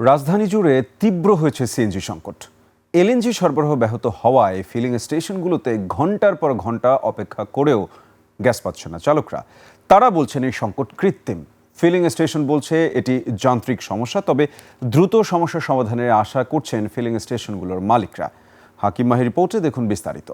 রাজধানী জুড়ে তীব্র হয়েছে সিএনজি সংকট। এলএনজি সরবরাহ ব্যাহত হওয়ায় ফিলিং স্টেশনগুলোতে ঘন্টার পর ঘন্টা অপেক্ষা করেও গ্যাস পাচ্ছে না চালকরা। তারা বলছেন এই সংকট কৃত্রিম। ফিলিং স্টেশন বলছে এটি যান্ত্রিক সমস্যা, তবে দ্রুত সমস্যা সমাধানের আশা করছেন ফিলিং স্টেশনগুলোর মালিকরা। হাকিম মাহির রিপোর্টে দেখুন বিস্তারিত।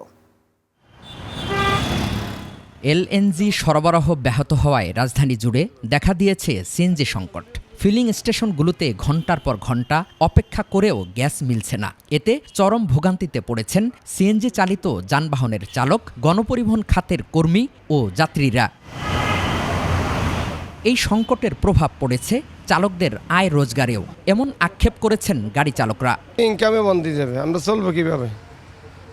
এলএনজি সরবরাহ ব্যাহত হওয়ায় রাজধানী জুড়ে দেখা দিয়েছে সিএনজি সংকট। ফিলিং স্টেশনগুলোতে ঘন্টার পর ঘন্টা অপেক্ষা করেও গ্যাস মিলছে না। এতে চরম ভোগান্তিতে পড়েছেন সিএনজি চালিত যানবাহনের চালক, গণপরিবহন খাতের কর্মী ও যাত্রীরা। এই সংকটের প্রভাব পড়েছে চালকদের আয় রোজগারেও, এমন আক্ষেপ করেছেন গাড়ি চালকরা। ইনকামে বন্ধ যাবে, আমরা চলবো কিভাবে,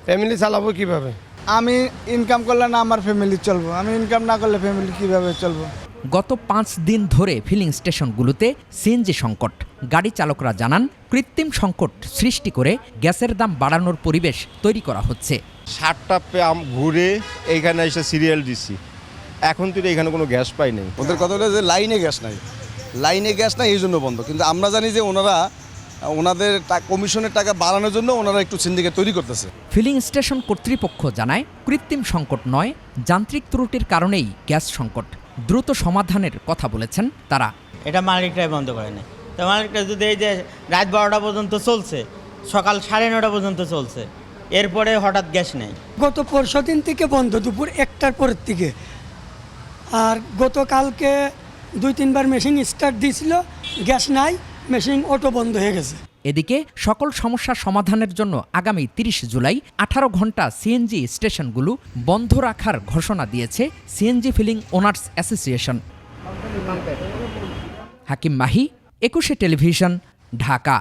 ফ্যামিলি চালাবো কিভাবে? আমি ইনকাম করলে না আমার ফ্যামিলি চলবো, আমি ইনকাম না করলে ফ্যামিলি কিভাবে চলবো? গত 5 দিন ধরে ফিলিং স্টেশনগুলোতে সিএনজি সংকট। গাড়ি চালকরা জানান, কৃত্রিম সংকট সৃষ্টি করে গ্যাসের দাম বাড়ানোর পরিবেশ তৈরি করা হচ্ছে। 7টা ঘুরে এইখানে এসে সিরিয়াল দিছি, এখন তুই এখানে কোনো গ্যাস পাই নাই। ওদের কথা হলো যে লাইনে গ্যাস নাই এই জন্য বন্ধ। কিন্তু আমরা জানি যে ওনাদের কমিশনের টাকা বাড়ানোর জন্য ওনারা একটু সিন্ডিকেট তৈরি করতেছে। ফিলিং স্টেশন কর্তৃপক্ষ জানায়, কৃত্রিম সংকট নয়, যান্ত্রিক ত্রুটির কারণেই গ্যাস সংকট। দ্রুত সমাধানের কথা বলেছেন তারা। এটা মালিকরাই বন্ধ করে নেয়। তো মালিকরা যদি এই যে রাত 12টা পর্যন্ত চলছে, সকাল 9:30 পর্যন্ত চলছে, এরপরে হঠাৎ গ্যাস নেই। গত পরশু দিন থেকে বন্ধ, দুপুর 1টার পরের থেকে। আর গতকালকে 2-3বার মেশিন স্টার্ট দিয়েছিল, গ্যাস নাই, মেশিন অটো বন্ধ হয়ে গেছে। এদিকে সকল সমস্যা সমাধানের জন্য আগামী 30 জুলাই 18 ঘন্টা সিএনজি স্টেশনগুলো বন্ধ রাখার ঘোষণা দিয়েছে সিএনজি ফিলিং ওনার্স অ্যাসোসিয়েশন। হাকিম মাহি, 21 টেলিভিশন, ঢাকা।